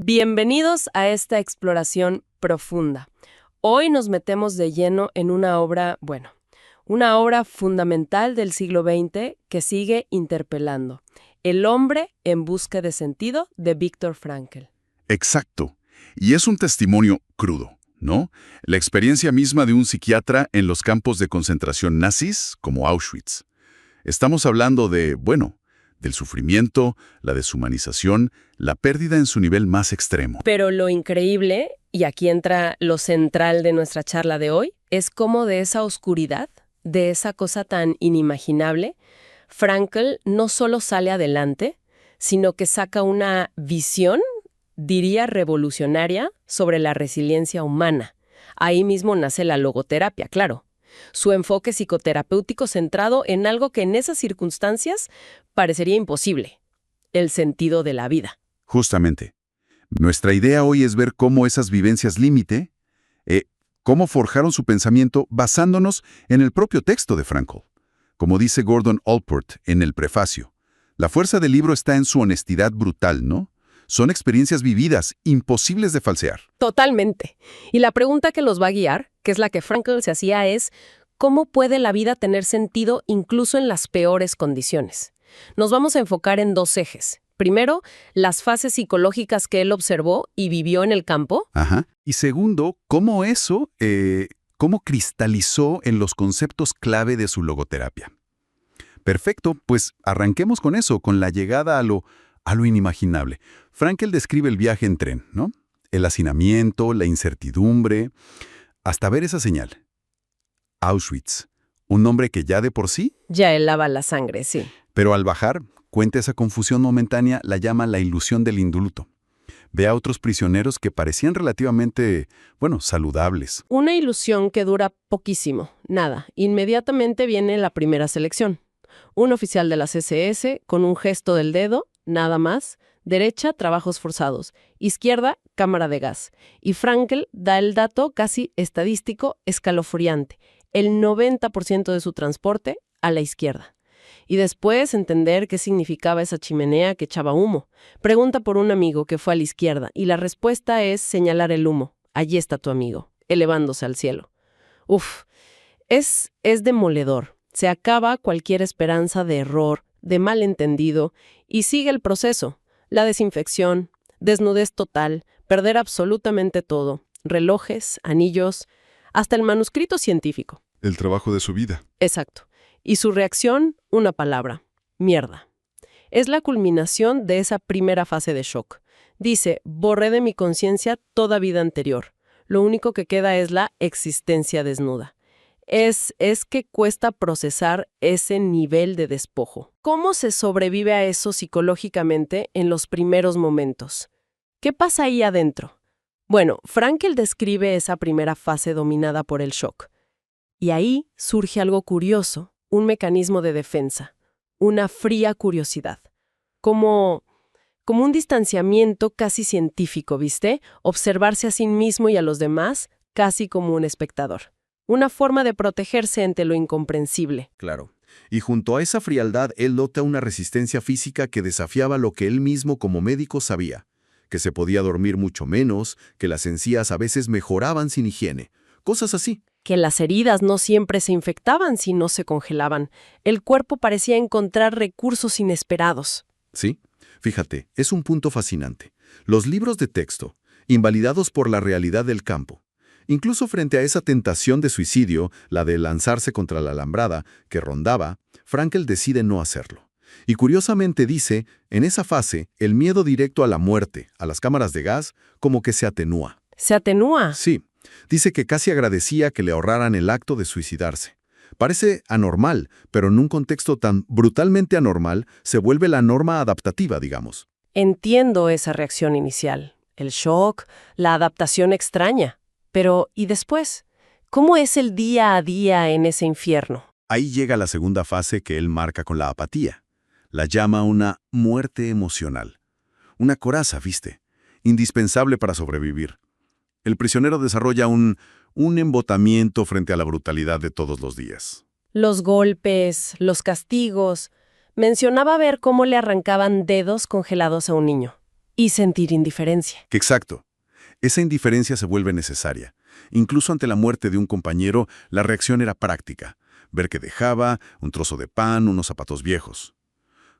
Bienvenidos a esta exploración profunda. Hoy nos metemos de lleno en una obra, una obra fundamental del siglo XX que sigue interpelando. El hombre en busca de sentido, de Viktor Frankl. Exacto. Y es un testimonio crudo, ¿no? La experiencia misma de un psiquiatra en los campos de concentración nazis como Auschwitz. Estamos hablando del sufrimiento, la deshumanización, la pérdida en su nivel más extremo. Pero lo increíble, y aquí entra lo central de nuestra charla de hoy, es cómo de esa oscuridad, de esa cosa tan inimaginable, Frankl no solo sale adelante, sino que saca una visión, diría revolucionaria, sobre la resiliencia humana. Ahí mismo nace la logoterapia, claro. Su enfoque psicoterapéutico centrado en algo que en esas circunstancias parecería imposible, el sentido de la vida. Justamente. Nuestra idea hoy es ver cómo esas vivencias límite, cómo forjaron su pensamiento basándonos en el propio texto de Frankl. Como dice Gordon Allport en el prefacio, la fuerza del libro está en su honestidad brutal, ¿no? Son experiencias vividas, imposibles de falsear. Totalmente. Y la pregunta que los va a guiar, que es la que Frankl se hacía, es ¿cómo puede la vida tener sentido incluso en las peores condiciones? Nos vamos a enfocar en dos ejes. Primero, las fases psicológicas que él observó y vivió en el campo. Ajá. Y segundo, cómo cristalizó en los conceptos clave de su logoterapia. Perfecto, pues arranquemos con eso, con la llegada a lo inimaginable. Frankl describe el viaje en tren, ¿no? El hacinamiento, la incertidumbre, hasta ver esa señal. Auschwitz, un nombre que ya de por sí... Ya helaba la sangre, sí. Pero al bajar, cuenta esa confusión momentánea, la llama la ilusión del indulto. Ve a otros prisioneros que parecían relativamente, saludables. Una ilusión que dura poquísimo, nada. Inmediatamente viene la primera selección. Un oficial de las SS, con un gesto del dedo, nada más. Derecha, trabajos forzados. Izquierda, cámara de gas. Y Frankl da el dato casi estadístico escalofriante. El 90% de su transporte a la izquierda. Y después entender qué significaba esa chimenea que echaba humo. Pregunta por un amigo que fue a la izquierda y la respuesta es señalar el humo. Allí está tu amigo, elevándose al cielo. Uf, es demoledor. Se acaba cualquier esperanza de error, de malentendido, y sigue el proceso. La desinfección, desnudez total, perder absolutamente todo. Relojes, anillos, hasta el manuscrito científico. El trabajo de su vida. Exacto. Y su reacción, una palabra: mierda. Es la culminación de esa primera fase de shock. Dice, borré de mi conciencia toda vida anterior. Lo único que queda es la existencia desnuda. Es que cuesta procesar ese nivel de despojo. ¿Cómo se sobrevive a eso psicológicamente en los primeros momentos? ¿Qué pasa ahí adentro? Bueno, Frankl describe esa primera fase dominada por el shock. Y ahí surge algo curioso. Un mecanismo de defensa, una fría curiosidad, como un distanciamiento casi científico, ¿viste? Observarse a sí mismo y a los demás casi como un espectador. Una forma de protegerse ante lo incomprensible. Claro. Y junto a esa frialdad, él nota una resistencia física que desafiaba lo que él mismo como médico sabía, que se podía dormir mucho menos, que las encías a veces mejoraban sin higiene, cosas así. Que las heridas no siempre se infectaban si no se congelaban. El cuerpo parecía encontrar recursos inesperados. Sí, fíjate, es un punto fascinante. Los libros de texto, invalidados por la realidad del campo. Incluso frente a esa tentación de suicidio, la de lanzarse contra la alambrada, que rondaba, Frankl decide no hacerlo. Y curiosamente dice, en esa fase, el miedo directo a la muerte, a las cámaras de gas, como que se atenúa. ¿Se atenúa? Sí. Dice que casi agradecía que le ahorraran el acto de suicidarse. Parece anormal, pero en un contexto tan brutalmente anormal se vuelve la norma adaptativa, digamos. Entiendo esa reacción inicial, el shock, la adaptación extraña. Pero, ¿y después? ¿Cómo es el día a día en ese infierno? Ahí llega la segunda fase que él marca con la apatía. La llama una muerte emocional. Una coraza, ¿viste? Indispensable para sobrevivir. El prisionero desarrolla un embotamiento frente a la brutalidad de todos los días. Los golpes, los castigos. Mencionaba ver cómo le arrancaban dedos congelados a un niño. Y sentir indiferencia. Que exacto. Esa indiferencia se vuelve necesaria. Incluso ante la muerte de un compañero, la reacción era práctica. Ver que dejaba, un trozo de pan, unos zapatos viejos.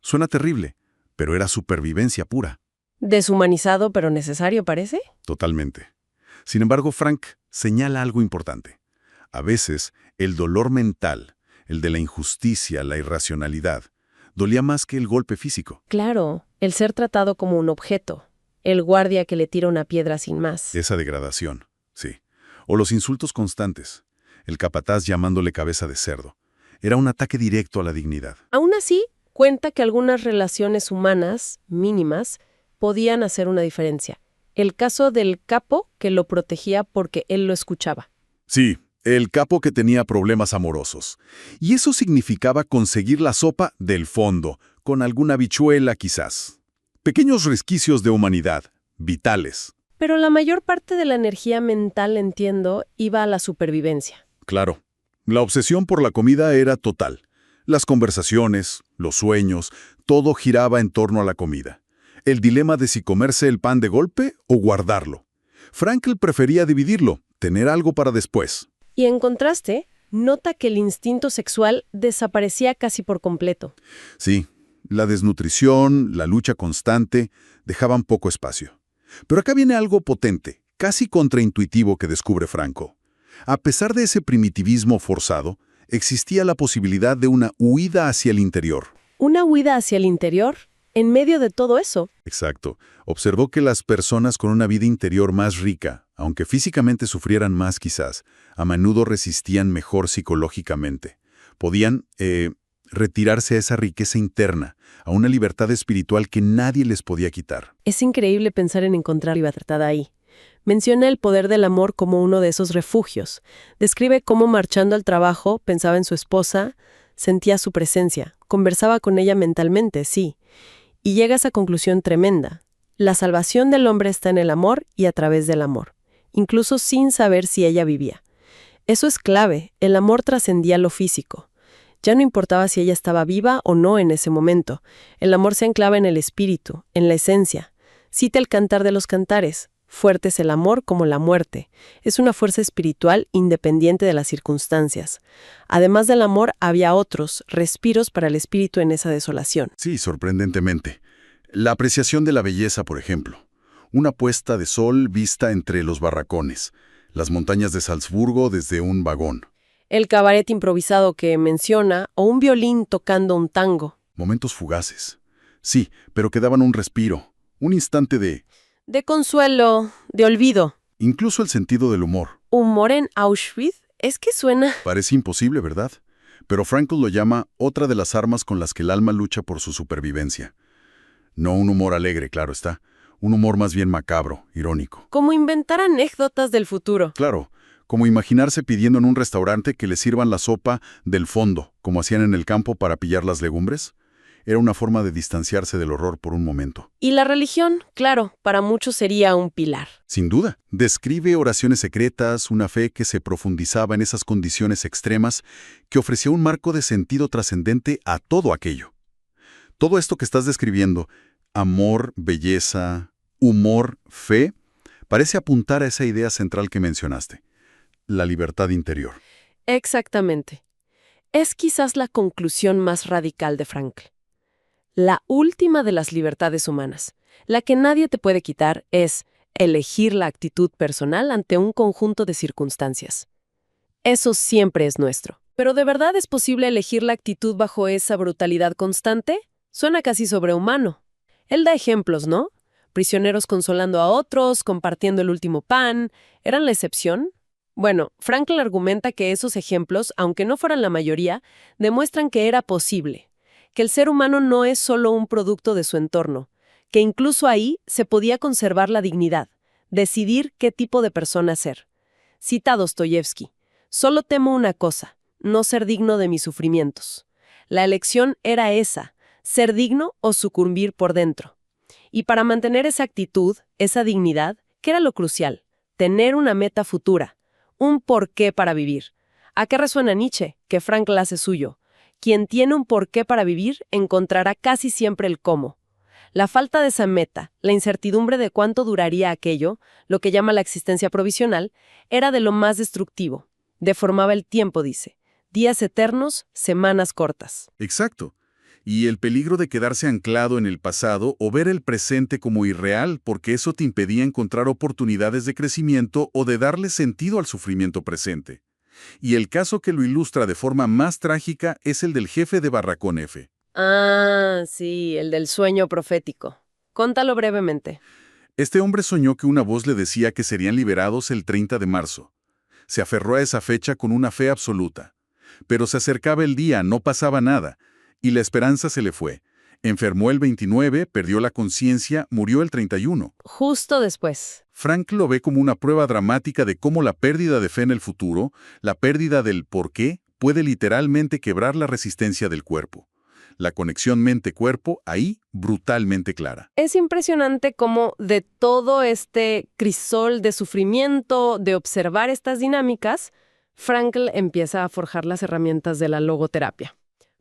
Suena terrible, pero era supervivencia pura. Deshumanizado pero necesario, parece. Totalmente. Sin embargo, Frank señala algo importante. A veces, el dolor mental, el de la injusticia, la irracionalidad, dolía más que el golpe físico. Claro, el ser tratado como un objeto. El guardia que le tira una piedra sin más. Esa degradación, sí. O los insultos constantes. El capataz llamándole cabeza de cerdo. Era un ataque directo a la dignidad. Aún así, cuenta que algunas relaciones humanas, mínimas, podían hacer una diferencia. El caso del capo que lo protegía porque él lo escuchaba. Sí, el capo que tenía problemas amorosos. Y eso significaba conseguir la sopa del fondo, con alguna habichuela quizás. Pequeños resquicios de humanidad, vitales. Pero la mayor parte de la energía mental, entiendo, iba a la supervivencia. Claro, la obsesión por la comida era total. Las conversaciones, los sueños, todo giraba en torno a la comida. El dilema de si comerse el pan de golpe o guardarlo. Frankl prefería dividirlo, tener algo para después. Y en contraste, nota que el instinto sexual desaparecía casi por completo. Sí, la desnutrición, la lucha constante, dejaban poco espacio. Pero acá viene algo potente, casi contraintuitivo que descubre Franco. A pesar de ese primitivismo forzado, existía la posibilidad de una huida hacia el interior. ¿Una huida hacia el interior? En medio de todo eso. Exacto. Observó que las personas con una vida interior más rica, aunque físicamente sufrieran más quizás, a menudo resistían mejor psicológicamente. Podían retirarse a esa riqueza interna, a una libertad espiritual que nadie les podía quitar. Es increíble pensar en encontrar libertad ahí. Menciona el poder del amor como uno de esos refugios. Describe cómo marchando al trabajo pensaba en su esposa, sentía su presencia, conversaba con ella mentalmente, sí. Y llega a esa conclusión tremenda. La salvación del hombre está en el amor y a través del amor, incluso sin saber si ella vivía. Eso es clave, el amor trascendía lo físico. Ya no importaba si ella estaba viva o no en ese momento. El amor se anclaba en el espíritu, en la esencia. Cita el Cantar de los Cantares. Fuerte es el amor como la muerte. Es una fuerza espiritual independiente de las circunstancias. Además del amor, había otros, respiros para el espíritu en esa desolación. Sí, sorprendentemente. La apreciación de la belleza, por ejemplo. Una puesta de sol vista entre los barracones. Las montañas de Salzburgo desde un vagón. El cabaret improvisado que menciona, o un violín tocando un tango. Momentos fugaces. Sí, pero que daban un respiro. Un instante de consuelo, de olvido. incluso el sentido del humor. ¿Humor en Auschwitz? Es que suena. Parece imposible, ¿verdad? Pero Frankl lo llama otra de las armas con las que el alma lucha por su supervivencia. No un humor alegre, claro está. Un humor más bien macabro, irónico. Como inventar anécdotas del futuro. Claro, como imaginarse pidiendo en un restaurante que le sirvan la sopa del fondo, como hacían en el campo para pillar las legumbres. Era una forma de distanciarse del horror por un momento. Y la religión, claro, para muchos sería un pilar. Sin duda. Describe oraciones secretas, una fe que se profundizaba en esas condiciones extremas, que ofrecía un marco de sentido trascendente a todo aquello. Todo esto que estás describiendo, amor, belleza, humor, fe, parece apuntar a esa idea central que mencionaste, la libertad interior. Exactamente. Es quizás la conclusión más radical de Frankl. La última de las libertades humanas, la que nadie te puede quitar, es elegir la actitud personal ante un conjunto de circunstancias. Eso siempre es nuestro. ¿Pero de verdad es posible elegir la actitud bajo esa brutalidad constante? Suena casi sobrehumano. Él da ejemplos, ¿no? Prisioneros consolando a otros, compartiendo el último pan. ¿Eran la excepción? Bueno, Frankl argumenta que esos ejemplos, aunque no fueran la mayoría, demuestran que era posible. Que el ser humano no es solo un producto de su entorno, que incluso ahí se podía conservar la dignidad, decidir qué tipo de persona ser. Cita Dostoyevsky: solo temo una cosa, no ser digno de mis sufrimientos. La elección era esa, ser digno o sucumbir por dentro. Y para mantener esa actitud, esa dignidad, ¿qué era lo crucial? Tener una meta futura, un porqué para vivir. ¿A qué resuena Nietzsche, que Frankl hace suyo? Quien tiene un porqué para vivir encontrará casi siempre el cómo. La falta de esa meta, la incertidumbre de cuánto duraría aquello, lo que llama la existencia provisional, era de lo más destructivo. Deformaba el tiempo, dice. Días eternos, semanas cortas. Exacto. Y el peligro de quedarse anclado en el pasado o ver el presente como irreal, porque eso te impedía encontrar oportunidades de crecimiento o de darle sentido al sufrimiento presente. Y el caso que lo ilustra de forma más trágica es el del jefe de Barracón F. Ah, sí, el del sueño profético. Contalo brevemente. Este hombre soñó que una voz le decía que serían liberados el 30 de marzo. Se aferró a esa fecha con una fe absoluta. Pero se acercaba el día, no pasaba nada, y la esperanza se le fue. Enfermó el 29, perdió la conciencia, murió el 31. Justo después. Frank lo ve como una prueba dramática de cómo la pérdida de fe en el futuro, la pérdida del por qué, puede literalmente quebrar la resistencia del cuerpo. La conexión mente-cuerpo ahí brutalmente clara. Es impresionante cómo de todo este crisol de sufrimiento, de observar estas dinámicas, Frankl empieza a forjar las herramientas de la logoterapia.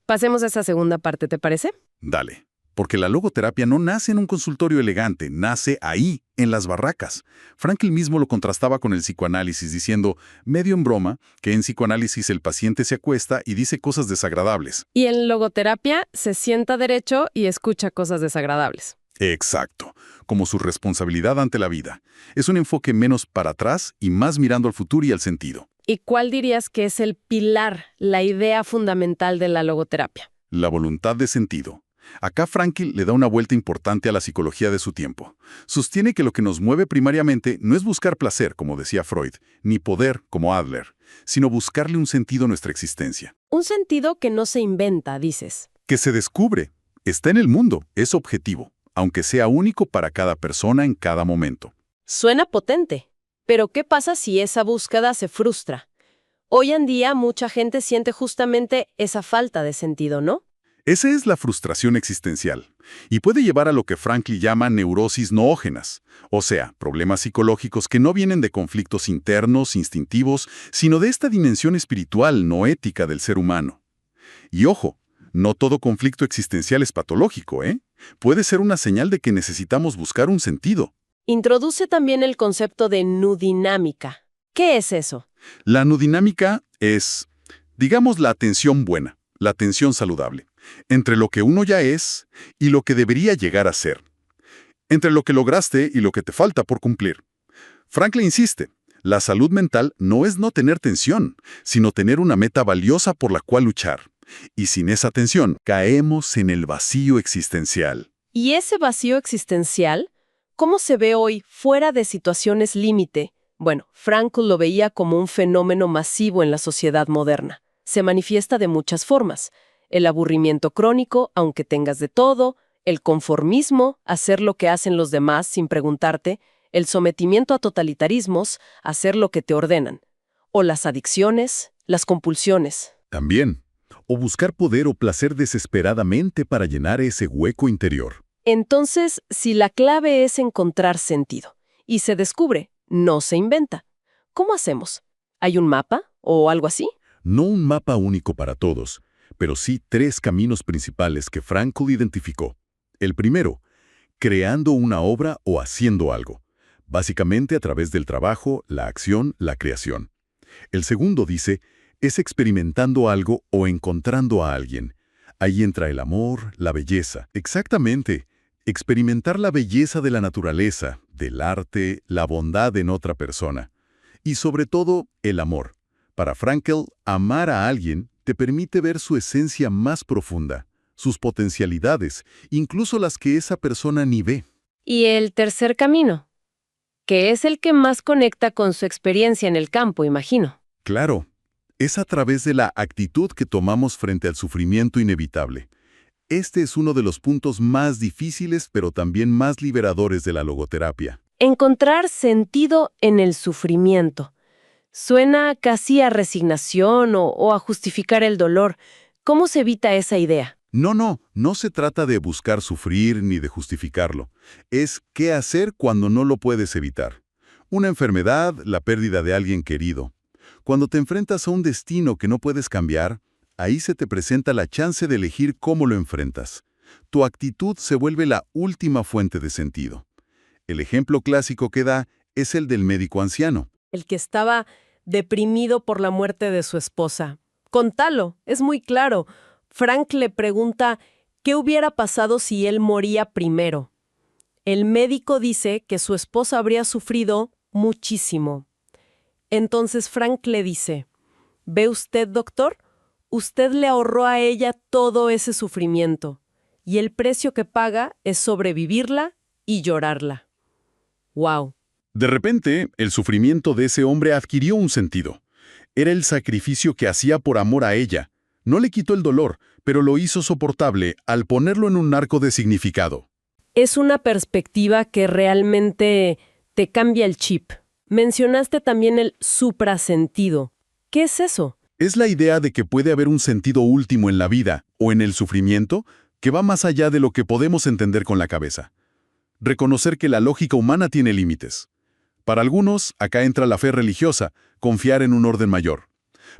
Pasemos a esa segunda parte, ¿te parece? Dale. Porque la logoterapia no nace en un consultorio elegante, nace ahí, en las barracas. Frankl mismo lo contrastaba con el psicoanálisis, diciendo, medio en broma, que en psicoanálisis el paciente se acuesta y dice cosas desagradables. Y en logoterapia se sienta derecho y escucha cosas desagradables. Exacto, como su responsabilidad ante la vida. Es un enfoque menos para atrás y más mirando al futuro y al sentido. ¿Y cuál dirías que es el pilar, la idea fundamental de la logoterapia? La voluntad de sentido. Acá Frankl le da una vuelta importante a la psicología de su tiempo. Sostiene que lo que nos mueve primariamente no es buscar placer, como decía Freud, ni poder, como Adler, sino buscarle un sentido a nuestra existencia. Un sentido que no se inventa, dices. Que se descubre, está en el mundo, es objetivo, aunque sea único para cada persona en cada momento. Suena potente, pero ¿qué pasa si esa búsqueda se frustra? Hoy en día mucha gente siente justamente esa falta de sentido, ¿no? Esa es la frustración existencial, y puede llevar a lo que Frankl llama neurosis noógenas, o sea, problemas psicológicos que no vienen de conflictos internos, instintivos, sino de esta dimensión espiritual, no ética del ser humano. Y ojo, no todo conflicto existencial es patológico, ¿eh? Puede ser una señal de que necesitamos buscar un sentido. Introduce también el concepto de nudinámica. ¿Qué es eso? La nudinámica es, digamos, la atención buena, la atención saludable, entre lo que uno ya es y lo que debería llegar a ser, entre lo que lograste y lo que te falta por cumplir. Frankl insiste, la salud mental no es no tener tensión, sino tener una meta valiosa por la cual luchar. Y sin esa tensión, caemos en el vacío existencial. ¿Y ese vacío existencial? ¿Cómo se ve hoy fuera de situaciones límite? Bueno, Frankl lo veía como un fenómeno masivo en la sociedad moderna. Se manifiesta de muchas formas. El aburrimiento crónico, aunque tengas de todo, el conformismo, hacer lo que hacen los demás sin preguntarte, el sometimiento a totalitarismos, hacer lo que te ordenan, o las adicciones, las compulsiones. También. O buscar poder o placer desesperadamente para llenar ese hueco interior. Entonces, si la clave es encontrar sentido, y se descubre, no se inventa, ¿cómo hacemos? ¿Hay un mapa o algo así? No un mapa único para todos, pero sí 3 caminos principales que Frankl identificó. El primero, creando una obra o haciendo algo, básicamente a través del trabajo, la acción, la creación. El segundo, dice, es experimentando algo o encontrando a alguien. Ahí entra el amor, la belleza. Exactamente, experimentar la belleza de la naturaleza, del arte, la bondad en otra persona. Y sobre todo, el amor. Para Frankl, amar a alguien te permite ver su esencia más profunda, sus potencialidades, incluso las que esa persona ni ve. Y el tercer camino, que es el que más conecta con su experiencia en el campo, imagino. Claro, es a través de la actitud que tomamos frente al sufrimiento inevitable. Este es uno de los puntos más difíciles, pero también más liberadores de la logoterapia. Encontrar sentido en el sufrimiento. Suena casi a resignación o a justificar el dolor. ¿Cómo se evita esa idea? No se trata de buscar sufrir ni de justificarlo. Es qué hacer cuando no lo puedes evitar. Una enfermedad, la pérdida de alguien querido. Cuando te enfrentas a un destino que no puedes cambiar, ahí se te presenta la chance de elegir cómo lo enfrentas. tu actitud se vuelve la última fuente de sentido. El ejemplo clásico que da es el del médico anciano. El que estaba deprimido por la muerte de su esposa. Contalo, es muy claro. Frank le pregunta qué hubiera pasado si él moría primero. El médico dice que su esposa habría sufrido muchísimo. Entonces Frank le dice, ¿ve usted, doctor? Usted le ahorró a ella todo ese sufrimiento, y el precio que paga es sobrevivirla y llorarla. ¡Wow! De repente, el sufrimiento de ese hombre adquirió un sentido. Era el sacrificio que hacía por amor a ella. No le quitó el dolor, pero lo hizo soportable al ponerlo en un arco de significado. Es una perspectiva que realmente te cambia el chip. Mencionaste también el suprasentido. ¿Qué es eso? Es la idea de que puede haber un sentido último en la vida o en el sufrimiento que va más allá de lo que podemos entender con la cabeza. Reconocer que la lógica humana tiene límites. Para algunos, acá entra la fe religiosa, confiar en un orden mayor.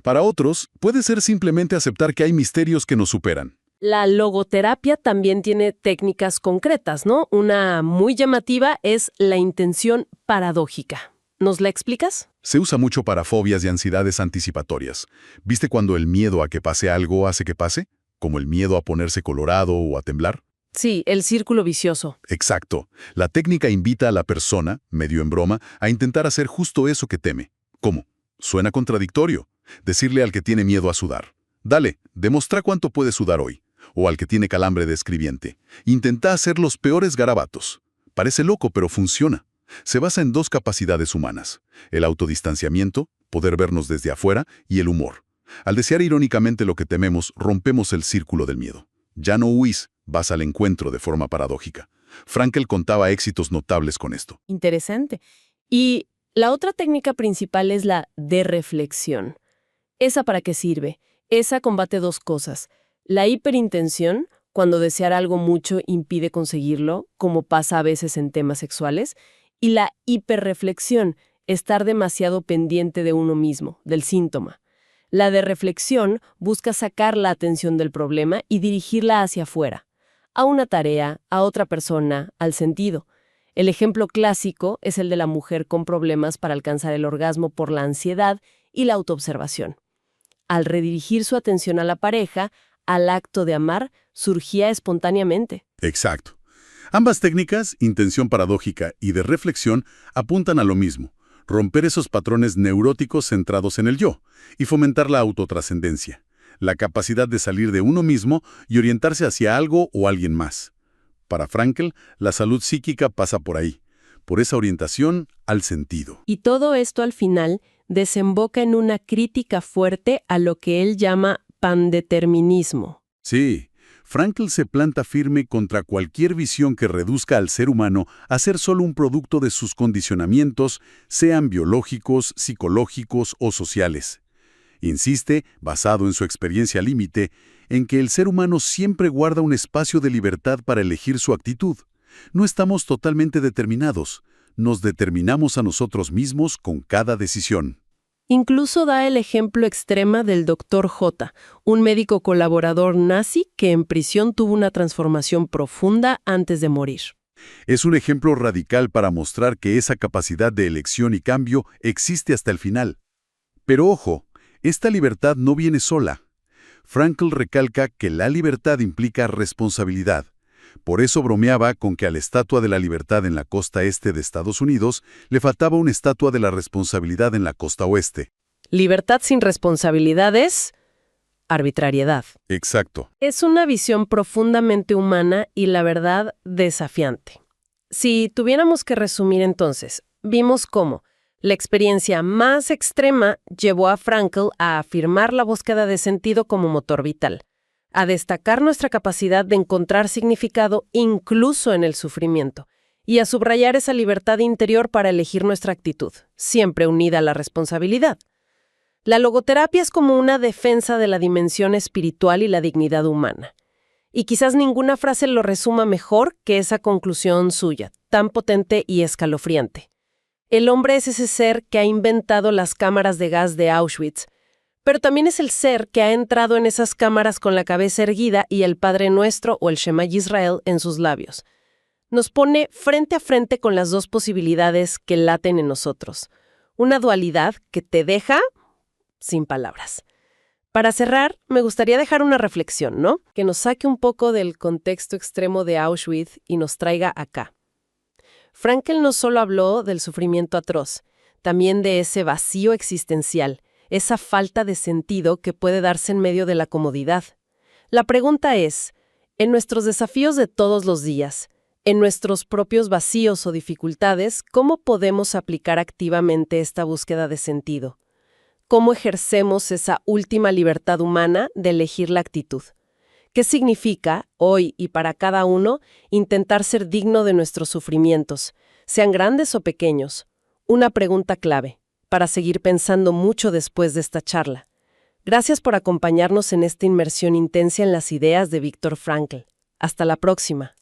Para otros, puede ser simplemente aceptar que hay misterios que nos superan. La logoterapia también tiene técnicas concretas, ¿no? Una muy llamativa es la intención paradójica. ¿Nos la explicas? Se usa mucho para fobias y ansiedades anticipatorias. ¿Viste cuando el miedo a que pase algo hace que pase? ¿Como el miedo a ponerse colorado o a temblar? Sí, el círculo vicioso. Exacto. La técnica invita a la persona, medio en broma, a intentar hacer justo eso que teme. ¿Cómo? Suena contradictorio. Decirle al que tiene miedo a sudar. Dale, demuestra cuánto puedes sudar hoy. O al que tiene calambre de escribiente. Intenta hacer los peores garabatos. Parece loco, pero funciona. Se basa en dos capacidades humanas. El autodistanciamiento, poder vernos desde afuera, y el humor. Al desear irónicamente lo que tememos, rompemos el círculo del miedo. Ya no huís, vas al encuentro de forma paradójica. Frankl contaba éxitos notables con esto. Interesante. Y la otra técnica principal es la de reflexión. ¿Esa para qué sirve? Esa combate dos cosas. La hiperintención, cuando desear algo mucho impide conseguirlo, como pasa a veces en temas sexuales, y la hiperreflexión, estar demasiado pendiente de uno mismo, del síntoma. La de reflexión busca sacar la atención del problema y dirigirla hacia afuera, a una tarea, a otra persona, al sentido. El ejemplo clásico es el de la mujer con problemas para alcanzar el orgasmo por la ansiedad y la autoobservación. Al redirigir su atención a la pareja, al acto de amar, surgía espontáneamente. Exacto. Ambas técnicas, intención paradójica y de reflexión, apuntan a lo mismo. Romper esos patrones neuróticos centrados en el yo y fomentar la autotrascendencia, la capacidad de salir de uno mismo y orientarse hacia algo o alguien más. Para Frankl, la salud psíquica pasa por ahí, por esa orientación al sentido. Y todo esto al final desemboca en una crítica fuerte a lo que él llama pandeterminismo. Sí, Frankl se planta firme contra cualquier visión que reduzca al ser humano a ser solo un producto de sus condicionamientos, sean biológicos, psicológicos o sociales. Insiste, basado en su experiencia límite, en que el ser humano siempre guarda un espacio de libertad para elegir su actitud. No estamos totalmente determinados, nos determinamos a nosotros mismos con cada decisión. Incluso da el ejemplo extremo del Dr. J., un médico colaborador nazi que en prisión tuvo una transformación profunda antes de morir. Es un ejemplo radical para mostrar que esa capacidad de elección y cambio existe hasta el final. Pero ojo, esta libertad no viene sola. Frankl recalca que la libertad implica responsabilidad. Por eso bromeaba con que a la Estatua de la Libertad en la costa este de Estados Unidos le faltaba una estatua de la responsabilidad en la costa oeste. Libertad sin responsabilidad es arbitrariedad. Exacto. Es una visión profundamente humana y, la verdad, desafiante. Si tuviéramos que resumir entonces, vimos cómo la experiencia más extrema llevó a Frankl a afirmar la búsqueda de sentido como motor vital, a destacar nuestra capacidad de encontrar significado incluso en el sufrimiento, y a subrayar esa libertad interior para elegir nuestra actitud, siempre unida a la responsabilidad. La logoterapia es como una defensa de la dimensión espiritual y la dignidad humana. Y quizás ninguna frase lo resuma mejor que esa conclusión suya, tan potente y escalofriante. El hombre es ese ser que ha inventado las cámaras de gas de Auschwitz, pero también es el ser que ha entrado en esas cámaras con la cabeza erguida y el Padre Nuestro o el Shema Yisrael en sus labios. Nos pone frente a frente con las dos posibilidades que laten en nosotros. Una dualidad que te deja sin palabras. Para cerrar, me gustaría dejar una reflexión, ¿no? Que nos saque un poco del contexto extremo de Auschwitz y nos traiga acá. Frankl no solo habló del sufrimiento atroz, también de ese vacío existencial, esa falta de sentido que puede darse en medio de la comodidad. La pregunta es, en nuestros desafíos de todos los días, en nuestros propios vacíos o dificultades, ¿cómo podemos aplicar activamente esta búsqueda de sentido? ¿Cómo ejercemos esa última libertad humana de elegir la actitud? ¿Qué significa, hoy y para cada uno, intentar ser digno de nuestros sufrimientos, sean grandes o pequeños? Una pregunta clave, para seguir pensando mucho después de esta charla. Gracias por acompañarnos en esta inmersión intensa en las ideas de Viktor Frankl. Hasta la próxima.